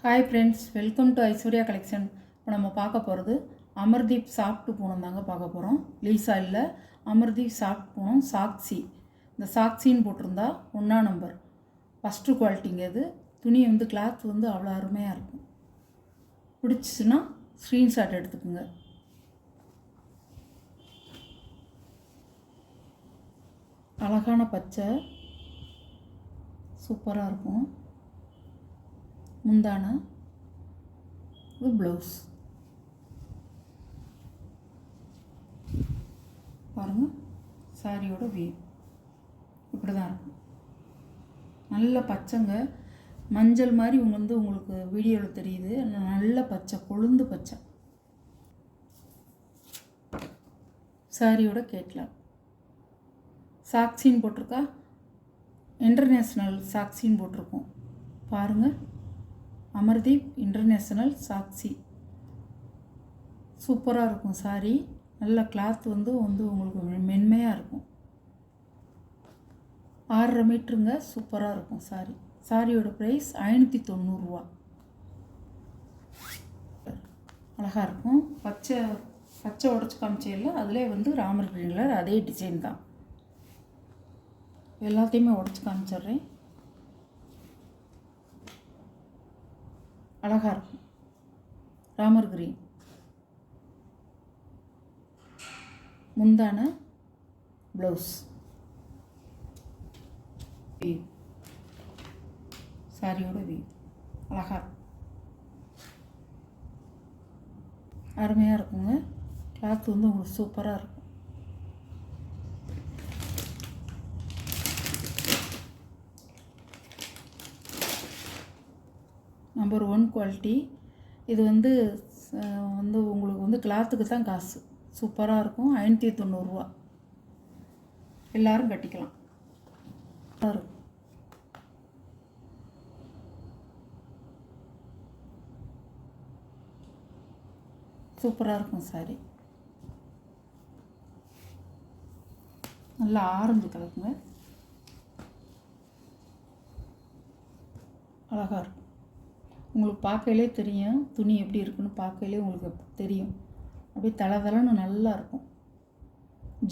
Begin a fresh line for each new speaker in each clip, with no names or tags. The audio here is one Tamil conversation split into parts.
Hi friends, welcome to Aishwarya collection. இப்போ நம்ம பார்க்க போகிறது அமர்தீப் சாஃப்ட் பூனம் தாங்க பார்க்க போகிறோம். லீசா இல்லை, அமர்தீப் சாஃப்ட் பூனம் சாக்ஸி. இந்த சாக்ஸின்னு போட்டிருந்தா 1ஆம் நம்பர் ஃபஸ்ட்டு குவாலிட்டிங்க. இது துணி கிளாத் அவ்வளோ அருமையாக இருக்கும். பிடிச்சிச்சின்னா ஸ்க்ரீன்ஷாட் எடுத்துக்கோங்க. அழகான பச்சை, சூப்பராக இருக்கும். முந்தான இது ப்ளவுஸ் பாருங்கள். சாரியோட வியூ இப்படி தான் இருக்கும். நல்ல பச்சைங்க, மஞ்சள் மாதிரி உங்களுக்கு வீடியோவில் தெரியுது. நல்ல பச்சை, கொழுந்து பச்சை. சாரியோட கேட்கலாம். சாக்ஸின்னு போட்டிருக்கா, இன்டர்நேஷ்னல் சாக்ஸின்னு போட்டிருக்கோம் பாருங்கள். அமர்தீப் இன்டர்நேஷ்னல் சாக்ஸி சூப்பராக இருக்கும். சாரி நல்ல கிளாத் உங்களுக்கு மென்மையாக இருக்கும். 6.5 மீட்டருங்க, சூப்பராக இருக்கும். சாரியோட ப்ரைஸ் 590 ரூபா. அழகாக இருக்கும். பச்சை உடச்சி காமிச்சையில் அதிலே ராமர் கிரீன் கலர், அதே டிசைன் தான். எல்லாத்தையுமே உடச்சி காமிச்சிட்றேன். அழகாக இருக்கும். ராமர் கிரீன் முந்தான ப்ளவுஸ். வியூ சாரியோட வியூ அழகாக இருக்கும். அருமையாக இருக்குங்க. கிளாத் உங்களுக்கு சூப்பராக இருக்கும். Number 1 quality. இது உங்களுக்கு கிளாத்துக்கு தான் காசு. சூப்பராக இருக்கும். 590 ரூபா. எல்லோரும் கட்டிக்கலாம். சூப்பராக இருக்கும். சாரி நல்லா ஆரஞ்சு கலருங்க, அழகாக இருக்கும். உங்களுக்கு பார்க்கையிலே தெரியும் துணி எப்படி இருக்குன்னு. பார்க்கையிலே உங்களுக்கு தெரியும். அப்படியே தளதளன்னு நல்லா இருக்கும்.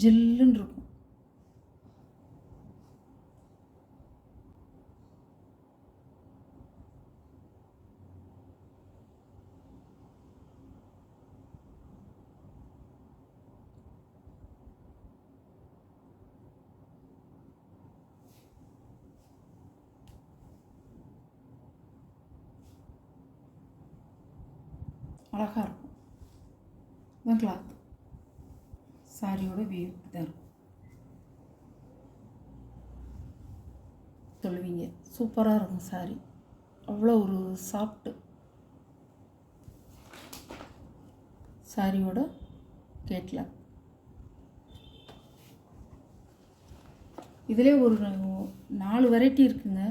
ஜில்லுன்னு இருக்கும். அழகாக இருக்கும். இதுதான் கிளாத். சாரியோட வியூ தான் இருக்கும். சொல்லுவீங்க, சூப்பராக இருக்கும். சாரி அவ்வளோ ஒரு சாஃப்ட்டு. சாரியோட கேட்கலாம். இதிலே ஒரு 4 வெரைட்டி இருக்குங்க.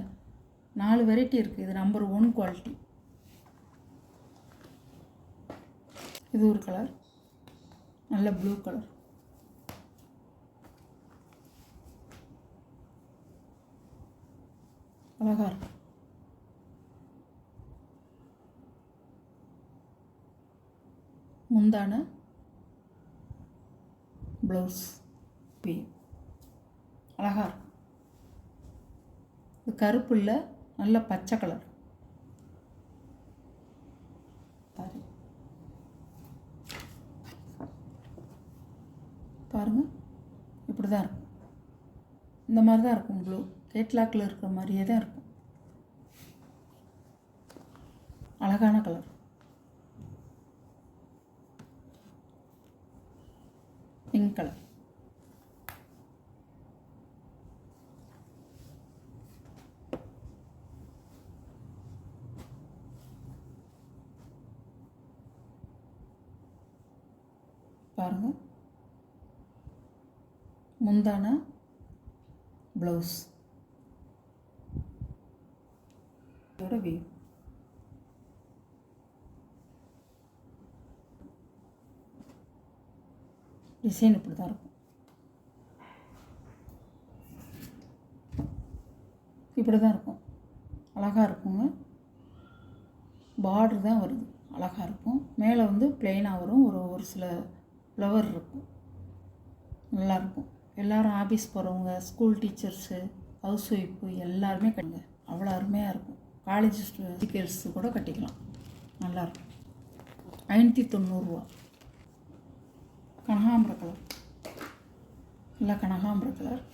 4 வெரைட்டி இருக்குது. இது நம்பர் 1 குவாலிட்டி. இது ஒரு கலர், நல்ல ப்ளூ கலர். அழகாக இருக்கும். முந்தான ப்ளவுஸ் பி அழகாக இருக்கும். இது கருப்பு இல்லை, நல்ல பச்சை கலர். பாருங்கள், இப்படி தான் இருக்கும். இந்த மாதிரி தான் இருக்கும். ப்ளூ கேட்லாக்கில் இருக்கிற மாதிரியே தான் இருக்கும். அழகான கலர். Pink colour. பாருங்கள், முந்தான ப்ளவுஸ் இதோட வியூ. டிசைன் இப்படி தான் இருக்கும். இப்படி தான் இருக்கும். அழகாக இருக்குங்க. பார்டர் தான் வருது, அழகாக இருக்கும். மேலே வந்து பிளெயினாக வரும், ஒரு சில ஃப்ளவர் இருக்கும், நல்லாயிருக்கும். எல்லோரும் ஆஃபீஸ் போகிறவங்க, ஸ்கூல் டீச்சர்ஸு, ஹவுஸ் ஒய்ஃபு எல்லாருமே கட்டுங்க, அவ்வளோ அருமையாக இருக்கும். காலேஜ் கேர்ள்ஸு கூட கட்டிக்கலாம், நல்லாயிருக்கும். 590 கனகாம்பர கலர், நல்லா கனகாம்பர கலர்.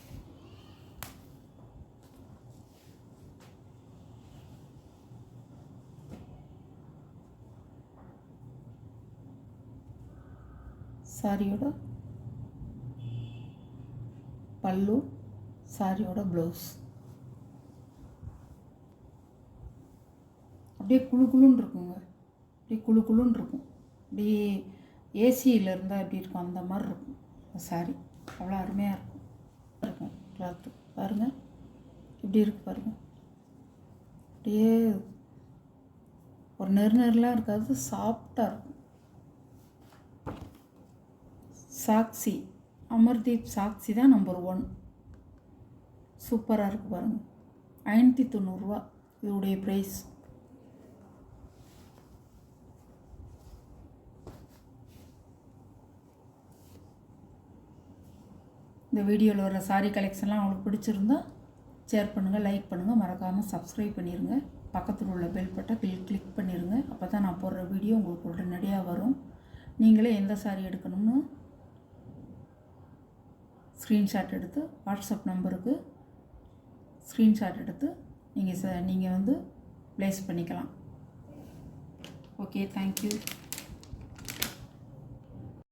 சாரியோட பல்லு, சாரியோட ப்ளவுஸ். அப்படியே குழுன்னு இருக்குங்க, அப்படியே குழுன்னு இருக்கும். அப்படியே ஏசியில் இருந்தால் எப்படி இருக்கும் அந்த மாதிரி இருக்கும் சாரி. அவ்வளோ அருமையாக இருக்கும் கிளாத்து. பாருங்கள் இப்படி இருக்குது பாருங்கள். அப்படியே ஒரு நெருநெருலாம் இருக்காது, சாஃப்டாக இருக்கும். சாக்ஸி, அமர்தீப் சாக்ஸி தான் நம்பர் 1. சூப்பராக இருக்குது பாருங்கள். 590 இதோடைய ப்ரைஸ். இந்த வீடியோவில் வர சாரீ கலெக்ஷன்லாம் உங்களுக்கு பிடிச்சிருந்தா ஷேர் பண்ணுங்கள், லைக் பண்ணுங்கள், மறக்காமல் சப்ஸ்கிரைப் பண்ணிடுங்க. பக்கத்தில் உள்ள பெல் பட்டனை கிளிக் பண்ணிடுங்க. அப்போ தான் நான் போடுற வீடியோ உங்களுக்கு உடனடியாக வரும். நீங்களே எந்த சாரீ எடுக்கணும்னு ஸ்க்ரீன்ஷாட் எடுத்து வாட்ஸ்அப் நம்பருக்கு ஸ்க்ரீன்ஷாட் எடுத்து நீங்கள் வந்து ப்ளேஸ் பண்ணிக்கலாம். Okay, thank you.